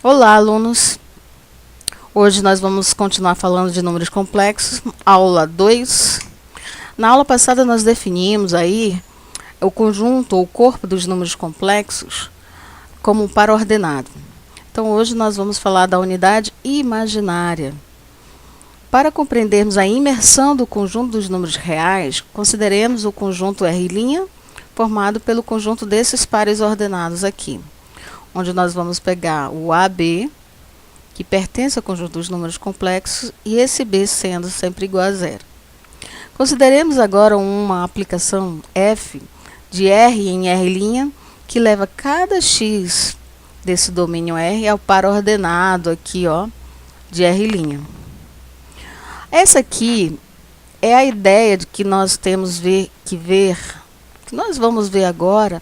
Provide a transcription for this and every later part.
Olá, alunos! Hoje nós vamos continuar falando de números complexos, aula 2. Na aula passada nós definimos aí o conjunto ou corpo dos números complexos como um par ordenado. Então hoje nós vamos falar da unidade imaginária. Para compreendermos a imersão do conjunto dos números reais, consideremos o conjunto R' formado pelo conjunto desses pares ordenados aqui, onde nós vamos pegar o AB, que pertence ao conjunto dos números complexos, e esse B sendo sempre igual a zero. Consideremos agora uma aplicação F de R em R', que leva cada x desse domínio R ao par ordenado aqui, ó, de R'. Essa aqui é a ideia de que nós temos que nós vamos ver agora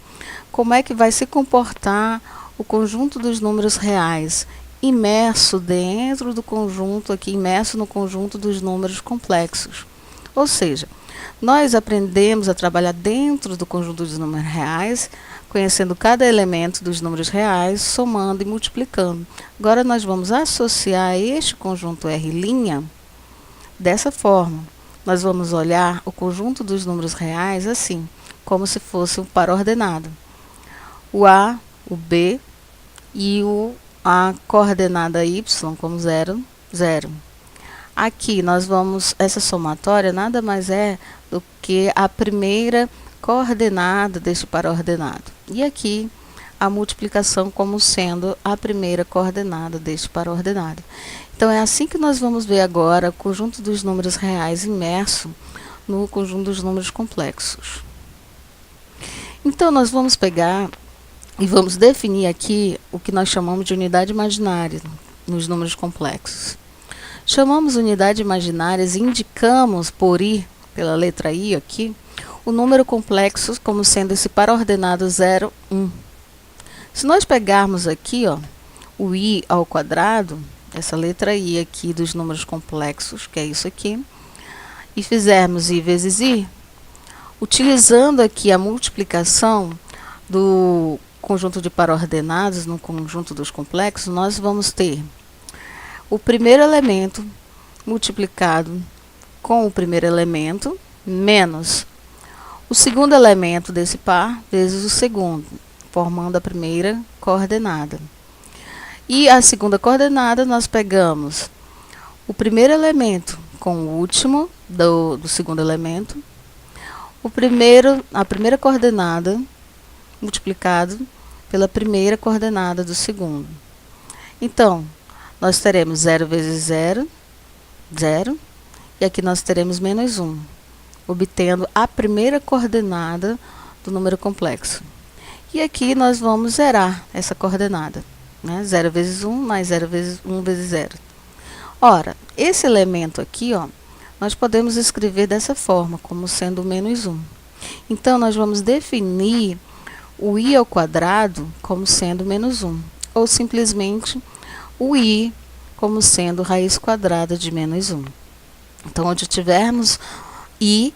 como é que vai se comportar o conjunto dos números reais, imerso dentro do conjunto aqui, imerso no conjunto dos números complexos. Ou seja, nós aprendemos a trabalhar dentro do conjunto dos números reais, conhecendo cada elemento dos números reais, somando e multiplicando. Agora nós vamos associar este conjunto R' dessa forma. Nós vamos olhar o conjunto dos números reais assim, como se fosse um par ordenado. O A, o B e a coordenada y como 0, 0. Aqui nós vamos, essa somatória nada mais é do que a primeira coordenada deste par ordenado. E aqui a multiplicação como sendo a primeira coordenada deste par ordenado. Então é assim que nós vamos ver agora o conjunto dos números reais imerso no conjunto dos números complexos. Então nós vamos pegar e vamos definir aqui o que nós chamamos de unidade imaginária nos números complexos. Chamamos unidade imaginárias e indicamos por I, pela letra I aqui, o número complexo como sendo esse par ordenado 0, 1. Se nós pegarmos aqui, ó, o I ao quadrado, essa letra I aqui dos números complexos, que é isso aqui, e fizermos I vezes I, utilizando aqui a multiplicação do conjunto de par ordenados no conjunto dos complexos, nós vamos ter o primeiro elemento multiplicado com o primeiro elemento, menos o segundo elemento desse par, vezes o segundo, formando a primeira coordenada. E a segunda coordenada, nós pegamos o primeiro elemento com o último do segundo elemento, a primeira coordenada multiplicado pela primeira coordenada do segundo. Então, nós teremos 0 vezes 0, 0, e aqui nós teremos menos 1, obtendo a primeira coordenada do número complexo. E aqui nós vamos zerar essa coordenada, né? 0 vezes 1 mais 0 vezes 1 vezes 0. Ora, esse elemento aqui, ó, nós podemos escrever dessa forma, como sendo menos 1. Então, nós vamos definir o I ao quadrado como sendo menos 1, ou simplesmente o I como sendo raiz quadrada de menos 1. Então, onde tivermos I,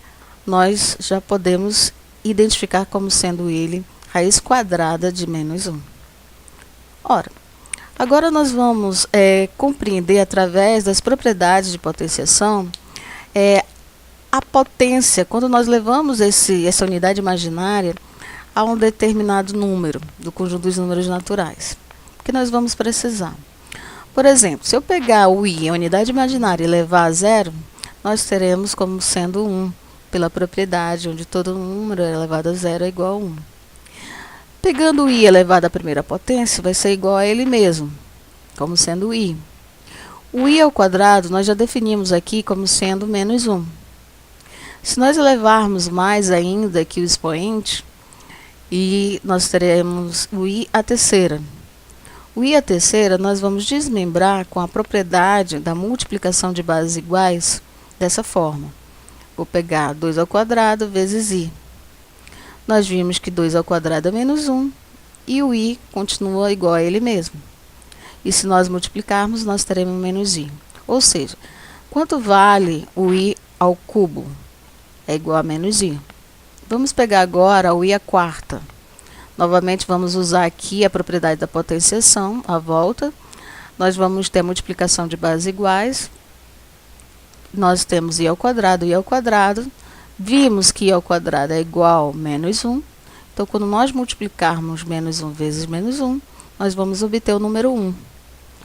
nós já podemos identificar como sendo ele raiz quadrada de menos 1. Ora, agora nós vamos compreender através das propriedades de potenciação a potência, quando nós levamos essa unidade imaginária a um determinado número do conjunto dos números naturais, que nós vamos precisar. Por exemplo, se eu pegar o I, a unidade imaginária, e levar a zero, nós teremos como sendo 1, pela propriedade, onde todo número elevado a zero é igual a 1. Pegando o I elevado à primeira potência, vai ser igual a ele mesmo, como sendo o I. O I ao quadrado, nós já definimos aqui como sendo menos 1. Se nós elevarmos mais ainda aqui o expoente, e nós teremos o I à terceira. O I à terceira nós vamos desmembrar com a propriedade da multiplicação de bases iguais dessa forma. Vou pegar 2 ao quadrado vezes I. Nós vimos que 2 ao quadrado é menos 1 e o I continua igual a ele mesmo. E se nós multiplicarmos, nós teremos menos I. Ou seja, quanto vale o I ao cubo? É igual a menos I. Vamos pegar agora o I à quarta. Novamente, vamos usar aqui a propriedade da potenciação, a volta. nós vamos ter multiplicação de bases iguais. Nós temos i ao quadrado, i ao quadrado. Vimos que i ao quadrado é igual a menos 1. Então, quando nós multiplicarmos menos 1 vezes menos 1, nós vamos obter o número 1.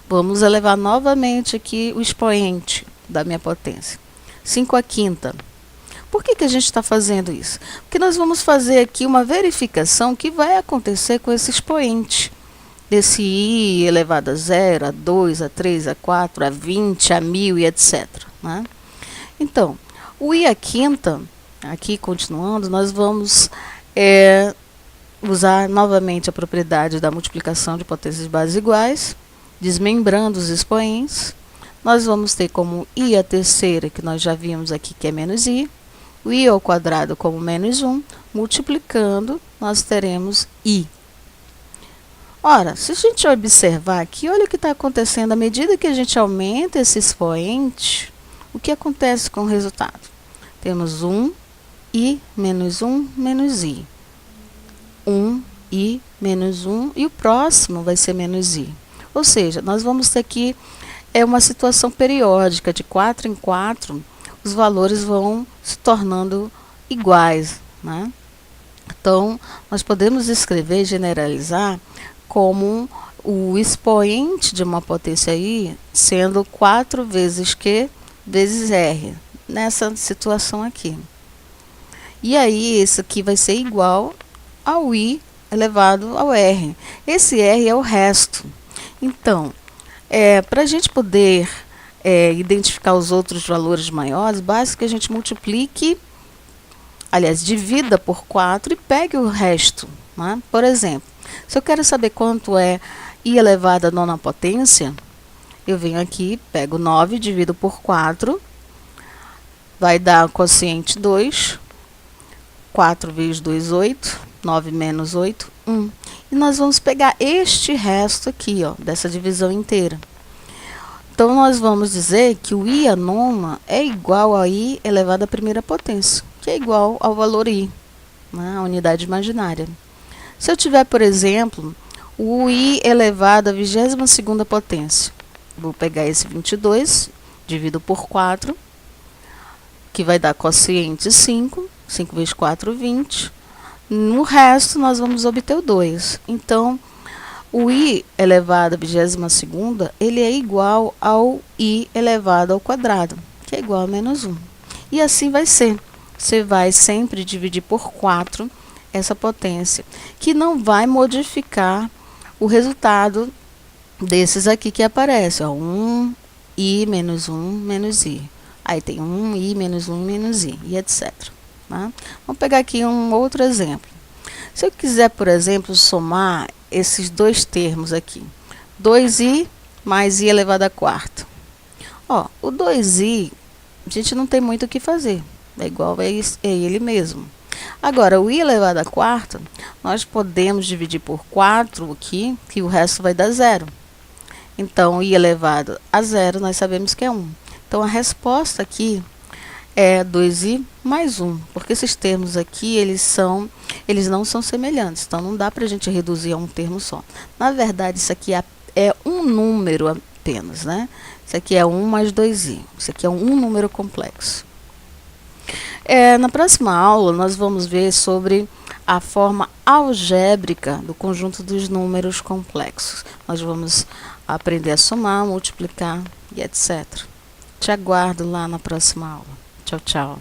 Vamos elevar novamente aqui o expoente da minha potência. 5 à quinta. Por que a gente está fazendo isso? Porque nós vamos fazer aqui uma verificação que vai acontecer com esse expoente. Desse i elevado a 0, a 2, a 3, a 4, a 20, a 1000 e etc. Né? Então, o i à quinta, aqui continuando, nós vamos usar novamente a propriedade da multiplicação de potências de bases iguais, desmembrando os expoentes. Nós vamos ter como i à terceira, que nós já vimos aqui que é menos i, o i ao quadrado como menos 1, multiplicando, nós teremos i. Ora, se a gente observar aqui, olha o que está acontecendo. À medida que a gente aumenta esse expoente, o que acontece com o resultado? Temos 1, i menos 1, menos i. 1, i menos 1, e o próximo vai ser menos i. Ou seja, nós vamos ter aqui uma situação periódica, de 4 em 4, os valores vão se tornando iguais, né? Então, nós podemos escrever, generalizar, como o expoente de uma potência i sendo 4 vezes q vezes r, nessa situação aqui. E aí, esse aqui vai ser igual ao i elevado ao r. Esse r é o resto. Então, para a gente poder identificar os outros valores maiores, basta que a gente multiplique, aliás, divida por 4 e pegue o resto. Né? Por exemplo, se eu quero saber quanto é i elevado à nona potência, eu venho aqui, pego 9, divido por 4, vai dar quociente 2, 4 vezes 2, 8, 9 menos 8, 1. E nós vamos pegar este resto aqui, ó, dessa divisão inteira. Então, nós vamos dizer que o i à nona é igual a i elevado à primeira potência, que é igual ao valor i, né, a unidade imaginária. Se eu tiver, por exemplo, o i elevado à 22ª potência, vou pegar esse 22, divido por 4, que vai dar quociente 5, 5 vezes 4, 20. No resto, nós vamos obter o 2. Então, o i elevado à 22ª, ele é igual ao i elevado ao quadrado, que é igual a menos 1. E assim vai ser. Você vai sempre dividir por 4 essa potência, que não vai modificar o resultado desses aqui que aparece. Ó, 1, i menos 1, menos i. Aí tem 1, i menos 1, menos i, e etc. Tá? Vamos pegar aqui um outro exemplo. Se eu quiser, por exemplo, somar esses dois termos aqui, 2i mais i elevado à quarta. Ó, o 2i, a gente não tem muito o que fazer, é igual a ele mesmo. Agora, o i elevado à quarta, nós podemos dividir por 4 aqui, que o resto vai dar 0. Então, i elevado a 0, nós sabemos que é 1. Então, a resposta aqui é 2i mais 1, porque esses termos aqui, eles não são semelhantes, então não dá para a gente reduzir a um termo só. Na verdade, isso aqui é um número apenas, né? Isso aqui é 1 mais 2i, isso aqui é um número complexo. Na próxima aula, nós vamos ver sobre a forma algébrica do conjunto dos números complexos. Nós vamos aprender a somar, multiplicar e etc. Te aguardo lá na próxima aula. Tchau, tchau.